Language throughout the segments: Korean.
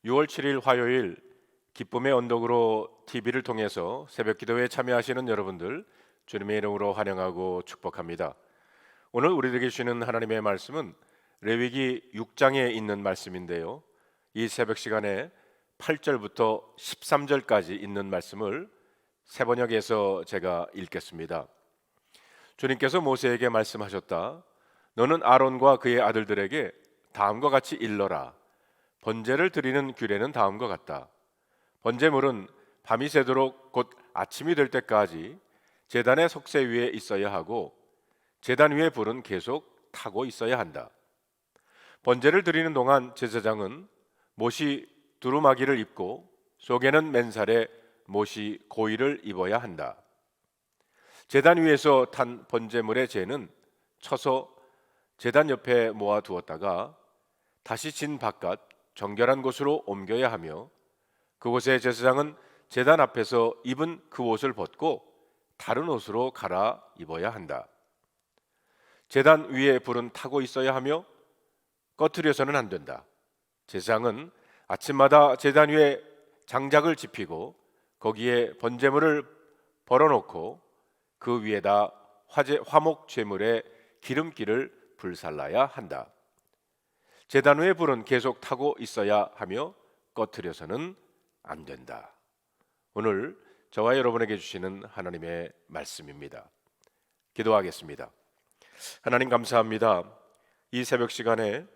6월 7일 화요일 기쁨의 언덕으로 TV를 통해서 새벽 기도에 참여하시는 여러분들 주님의 이름으로 환영하고 축복합니다. 오늘 우리에게 주시는 하나님의 말씀은 레위기 6장에 있는 말씀인데요. 이 새벽 시간에 8절부터 13절까지 있는 말씀을 세 번역에서 제가 읽겠습니다. 주님께서 모세에게 말씀하셨다. 너는 아론과 그의 아들들에게 다음과 같이 일러라. 번제를 드리는 규례는 다음과 같다. 번제물은 밤이 새도록 곧 아침이 될 때까지 제단의 석쇠 위에 있어야 하고 제단 위에 불은 계속 타고 있어야 한다. 번제를 드리는 동안 제사장은 못이 두루마기를 입고 속에는 맨살에 못이 고이를 입어야 한다. 제단 위에서 탄 번제물의 재는 쳐서 제단 옆에 모아 두었다가 다시 진 바깥 정결한 곳으로 옮겨야 하며 그곳에 제사장은 제단 앞에서 입은 그 옷을 벗고 다른 옷으로 갈아 입어야 한다. 제단 위에 불은 타고 있어야 하며 꺼트려서는 안 된다. 제사장은 아침마다 제단 위에 장작을 지피고 거기에 번제물을 벌어놓고 그 위에다 화목 제물에 기름기를 불살라야 한다. 제단 위에 불은 계속 타고 있어야 하며 꺼트려서는 안 된다. 오늘 저와 여러분에게 주시는 하나님의 말씀입니다. 기도하겠습니다. 하나님 감사합니다. 이 새벽 시간에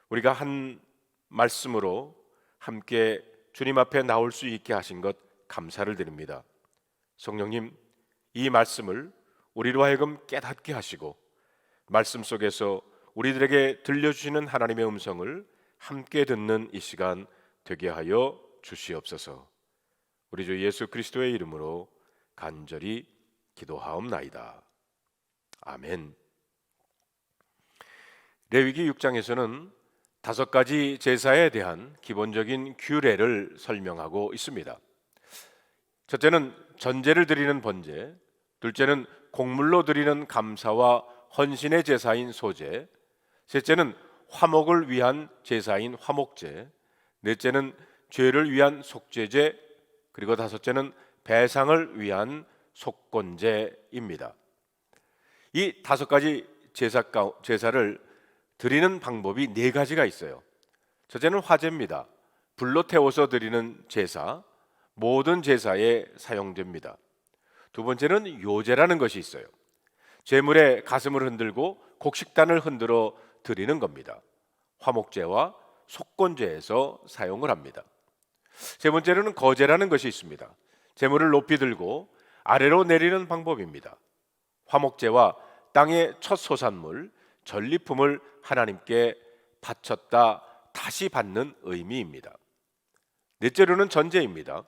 우리가 한 말씀으로 함께 주님 앞에 나올 수 있게 하신 것 감사를 드립니다. 성령님, 이 말씀을 우리로 하여금 깨닫게 하시고 말씀 속에서 우리들에게 들려주시는 하나님의 음성을 함께 듣는 이 시간 되게 하여 주시옵소서. 우리 주 예수 그리스도의 이름으로 간절히 기도하옵나이다. 아멘. 레위기 6장에서는 5가지 제사에 대한 기본적인 규례를 설명하고 있습니다. 첫째는 전제를 드리는 번제, 둘째는 곡물로 드리는 감사와 헌신의 제사인 소제, 셋째는 화목을 위한 제사인 화목제, 넷째는 죄를 위한 속죄제, 그리고 다섯째는 배상을 위한 속건제입니다. 이 5가지 제사를 드리는 방법이 4가지가 있어요. 첫째는 화제입니다. 불로 태워서 드리는 제사, 모든 제사에 사용됩니다. 두 번째는 요제라는 것이 있어요. 제물의 가슴을 흔들고 곡식단을 흔들어 드리는 겁니다. 화목제와 속건제에서 사용을 합니다. 세 번째로는 거제라는 것이 있습니다. 제물을 높이 들고 아래로 내리는 방법입니다. 화목제와 땅의 첫 소산물, 전리품을 하나님께 바쳤다 다시 받는 의미입니다. 넷째로는 전제입니다.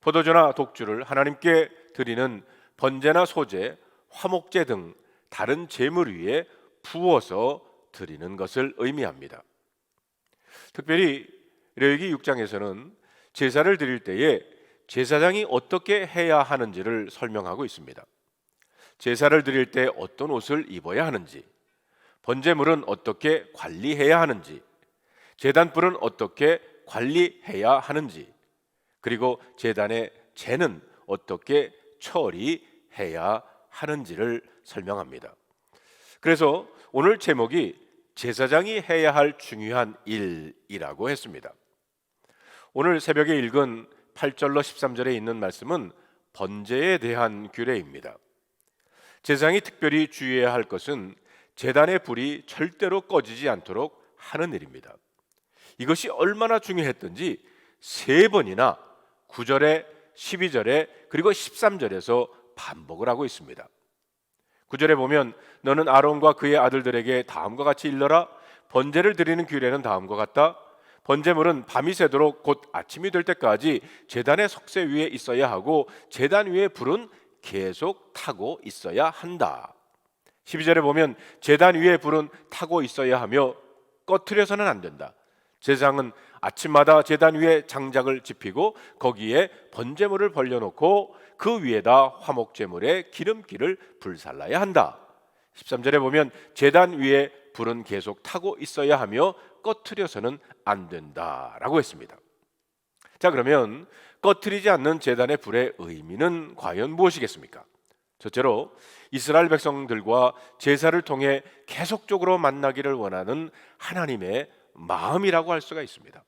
포도주나 독주를 하나님께 드리는 번제나 소제, 화목제 등 다른 제물 위에 부어서 드리는 것을 의미합니다. 특별히 레위기 6장에서는 제사를 드릴 때에 제사장이 어떻게 해야 하는지를 설명하고 있습니다. 제사를 드릴 때 어떤 옷을 입어야 하는지, 번제물은 어떻게 관리해야 하는지, 제단불은 어떻게 관리해야 하는지, 그리고 제단의 재는 어떻게 처리해야 하는지를 설명합니다. 그래서 오늘 제목이 제사장이 해야 할 중요한 일이라고 했습니다. 오늘 새벽에 읽은 8절로 13절에 있는 말씀은 번제에 대한 규례입니다. 제사장이 특별히 주의해야 할 것은 제단의 불이 절대로 꺼지지 않도록 하는 일입니다. 이것이 얼마나 중요했던지 3번이나 9절에 12절에 그리고 13절에서 반복을 하고 있습니다. 9절에 보면 너는 아론과 그의 아들들에게 다음과 같이 일러라. 번제를 드리는 규례는 다음과 같다. 번제물은 밤이 새도록 곧 아침이 될 때까지 제단의 석쇠 위에 있어야 하고 제단 위에 불은 계속 타고 있어야 한다. 12절에 보면 제단 위에 불은 타고 있어야 하며 꺼트려서는 안 된다. 제사장은 아침마다 제단 위에 장작을 지피고 거기에 번제물을 벌려놓고 그 위에다 화목제물에 기름기를 불살라야 한다. 13절에 보면 제단 위에 불은 계속 타고 있어야 하며 꺼트려서는 안 된다라고 했습니다. 자, 그러면 꺼트리지 않는 제단의 불의 의미는 과연 무엇이겠습니까? 첫째로 이스라엘 백성들과 제사를 통해 계속적으로 만나기를 원하는 하나님의 마음이라고 할 수가 있습니다.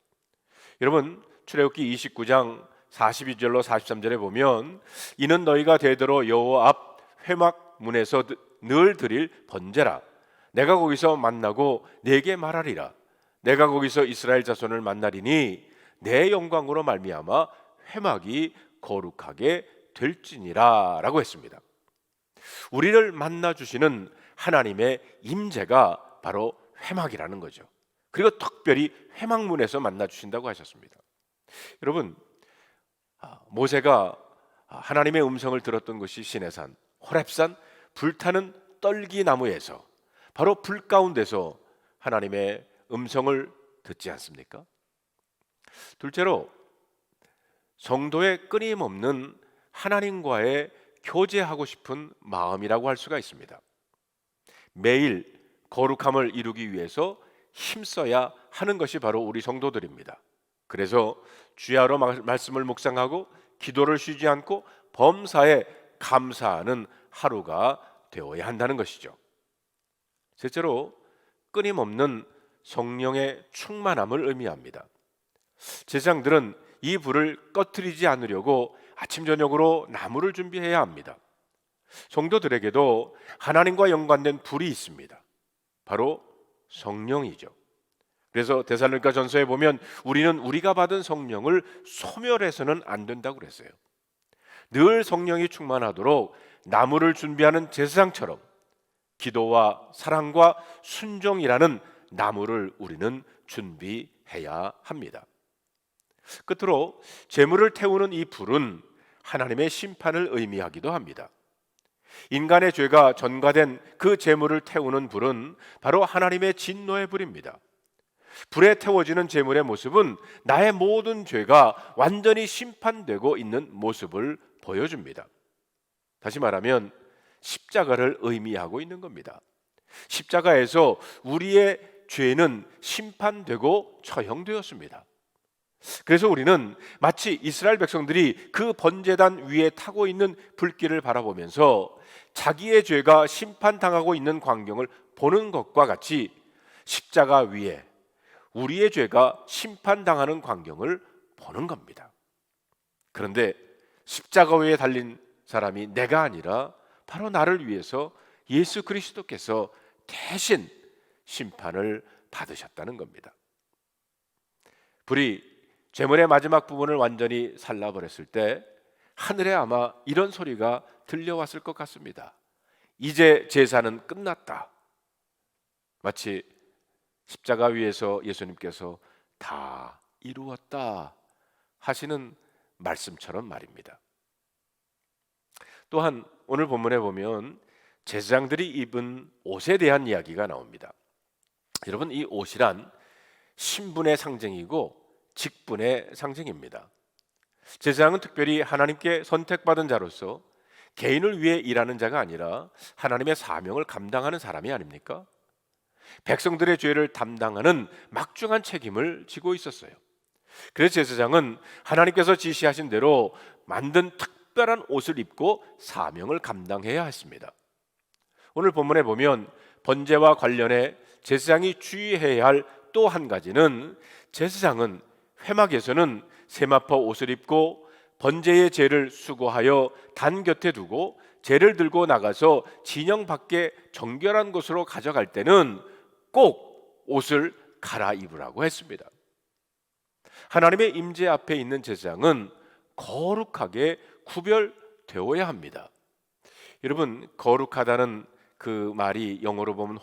여러분, 출애굽기 29장 42절로 43절에 보면 이는 너희가 대대로 여호와 앞 회막 문에서 늘 드릴 번제라. 내가 거기서 만나고 내게 말하리라. 내가 거기서 이스라엘 자손을 만나리니 내 영광으로 말미암아 회막이 거룩하게 될지니라 라고 했습니다. 우리를 만나 주시는 하나님의 임재가 바로 회막이라는 거죠. 그리고 특별히 회막문에서 만나 주신다고 하셨습니다. 여러분, 모세가 하나님의 음성을 들었던 것이 시내산 호렙산 불타는 떨기나무에서, 바로 불 가운데서 하나님의 음성을 듣지 않습니까? 둘째로 성도의 끊임없는 하나님과의 교제하고 싶은 마음이라고 할 수가 있습니다. 매일 거룩함을 이루기 위해서 힘써야 하는 것이 바로 우리 성도들입니다. 그래서 주야로 말씀을 묵상하고 기도를 쉬지 않고 범사에 감사하는 하루가 되어야 한다는 것이죠. 셋째로 끊임없는 성령의 충만함을 의미합니다. 제사장들은 이 불을 꺼트리지 않으려고 아침 저녁으로 나무를 준비해야 합니다. 성도들에게도 하나님과 연관된 불이 있습니다. 바로 성령이죠. 그래서 데살로니가 전서에 보면 우리는 우리가 받은 성령을 소멸해서는 안 된다고 그랬어요. 늘 성령이 충만하도록 나무를 준비하는 제사장처럼 기도와 사랑과 순종이라는 나무를 우리는 준비해야 합니다. 끝으로 제물을 태우는 이 불은 하나님의 심판을 의미하기도 합니다. 인간의 죄가 전가된 그 제물을 태우는 불은 바로 하나님의 진노의 불입니다. 불에 태워지는 제물의 모습은 나의 모든 죄가 완전히 심판되고 있는 모습을 보여줍니다. 다시 말하면 십자가를 의미하고 있는 겁니다. 십자가에서 우리의 죄는 심판되고 처형되었습니다. 그래서 우리는 마치 이스라엘 백성들이 그 번제단 위에 타고 있는 불길을 바라보면서 자기의 죄가 심판당하고 있는 광경을 보는 것과 같이 십자가 위에 우리의 죄가 심판당하는 광경을 보는 겁니다. 그런데 십자가 위에 달린 사람이 내가 아니라 바로 나를 위해서 예수 그리스도께서 대신 심판을 받으셨다는 겁니다. 불이 제물의 마지막 부분을 완전히 살라버렸을 때 하늘에 아마 이런 소리가 들려왔을 것 같습니다. 이제 제사는 끝났다. 마치 십자가 위에서 예수님께서 다 이루었다 하시는 말씀처럼 말입니다. 또한 오늘 본문에 보면 제사장들이 입은 옷에 대한 이야기가 나옵니다. 여러분, 이 옷이란 신분의 상징이고 직분의 상징입니다. 제사장은 특별히 하나님께 선택받은 자로서 개인을 위해 일하는 자가 아니라 하나님의 사명을 감당하는 사람이 아닙니까? 백성들의 죄를 담당하는 막중한 책임을 지고 있었어요. 그래서 제사장은 하나님께서 지시하신 대로 만든 특별한 옷을 입고 사명을 감당해야 했습니다. 오늘 본문에 보면 번제와 관련해 제사장이 주의해야 할 또 한 가지는 제사장은 회막에서는 세마포 옷을 입고 번제의 제를 수고하여 단 곁에 두고 제를 들고 나가서 진영 밖에 정결한 곳으로 가져갈 때는 꼭 옷을 갈아입으라고 했습니다. 하나님의 임재 앞에 있는 제사장은 거룩하게 구별되어야 합니다. 여러분, 거룩하다는 그 말이 영어로 보면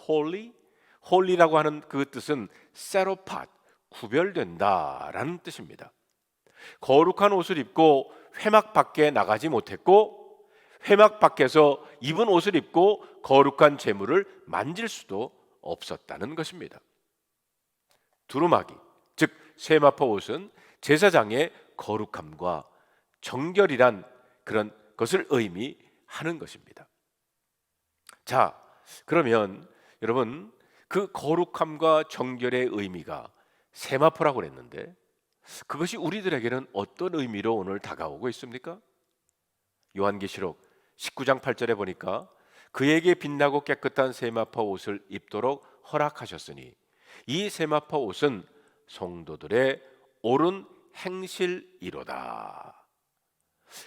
holy라고 하는 그 뜻은 set apart, 구별된다라는 뜻입니다. 거룩한 옷을 입고 회막 밖에 나가지 못했고 회막 밖에서 입은 옷을 입고 거룩한 제물을 만질 수도 없었다는 것입니다. 두루마기, 즉 세마포 옷은 제사장의 거룩함과 정결이란 그런 것을 의미하는 것입니다. 자, 그러면 여러분, 그 거룩함과 정결의 의미가 세마포라고 그랬는데 그것이 우리들에게는 어떤 의미로 오늘 다가오고 있습니까? 요한계시록 19장 8절에 보니까 그에게 빛나고 깨끗한 세마포 옷을 입도록 허락하셨으니 이 세마포 옷은 성도들의 옳은 행실이로다.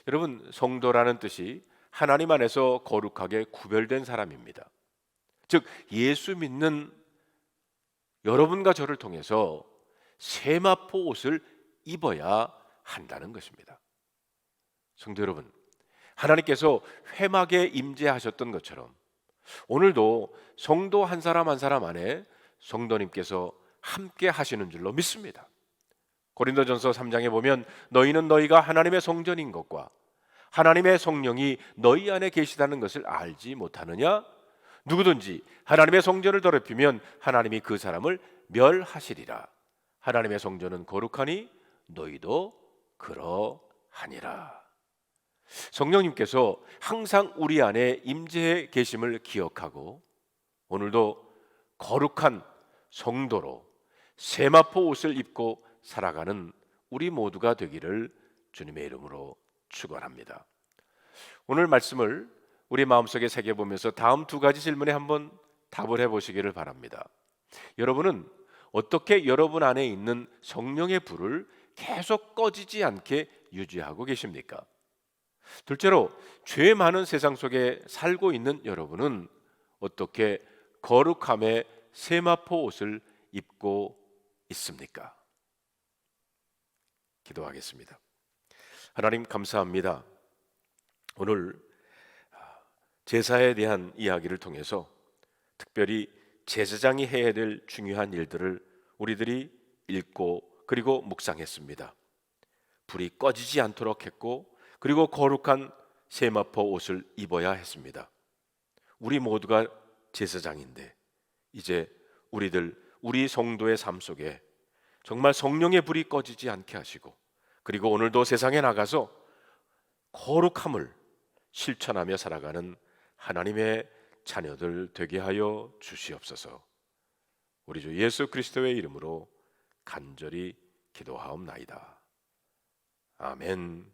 여러분, 성도라는 뜻이 하나님 안에서 거룩하게 구별된 사람입니다. 즉 예수 믿는 여러분과 저를 통해서 세마포 옷을 입어야 한다는 것입니다. 성도 여러분, 하나님께서 회막에 임재하셨던 것처럼 오늘도 성도 한 사람 한 사람 안에 성도님께서 함께 하시는 줄로 믿습니다. 고린도전서 3장에 보면 너희는 너희가 하나님의 성전인 것과 하나님의 성령이 너희 안에 계시다는 것을 알지 못하느냐? 누구든지 하나님의 성전을 더럽히면 하나님이 그 사람을 멸하시리라. 하나님의 성전은 거룩하니 너희도 그러하니라. 성령님께서 항상 우리 안에 임재해 계심을 기억하고 오늘도 거룩한 성도로 세마포 옷을 입고 살아가는 우리 모두가 되기를 주님의 이름으로 축원합니다. 오늘 말씀을 우리 마음속에 새겨보면서 다음 두 가지 질문에 한번 답을 해보시기를 바랍니다. 여러분은 어떻게 여러분 안에 있는 성령의 불을 계속 꺼지지 않게 유지하고 계십니까? 둘째로, 죄 많은 세상 속에 살고 있는 여러분은 어떻게 거룩함의 세마포 옷을 입고 있습니까? 기도하겠습니다. 하나님 감사합니다. 오늘 제사에 대한 이야기를 통해서 특별히 제사장이 해야 될 중요한 일들을 우리들이 읽고 그리고 묵상했습니다. 불이 꺼지지 않도록 했고 그리고 거룩한 세마포 옷을 입어야 했습니다. 우리 모두가 제사장인데 이제 우리 성도의 삶 속에 정말 성령의 불이 꺼지지 않게 하시고 그리고 오늘도 세상에 나가서 거룩함을 실천하며 살아가는 하나님의 자녀들 되게 하여 주시옵소서. 우리 주 예수 그리스도의 이름으로 간절히 기도하옵나이다. 아멘.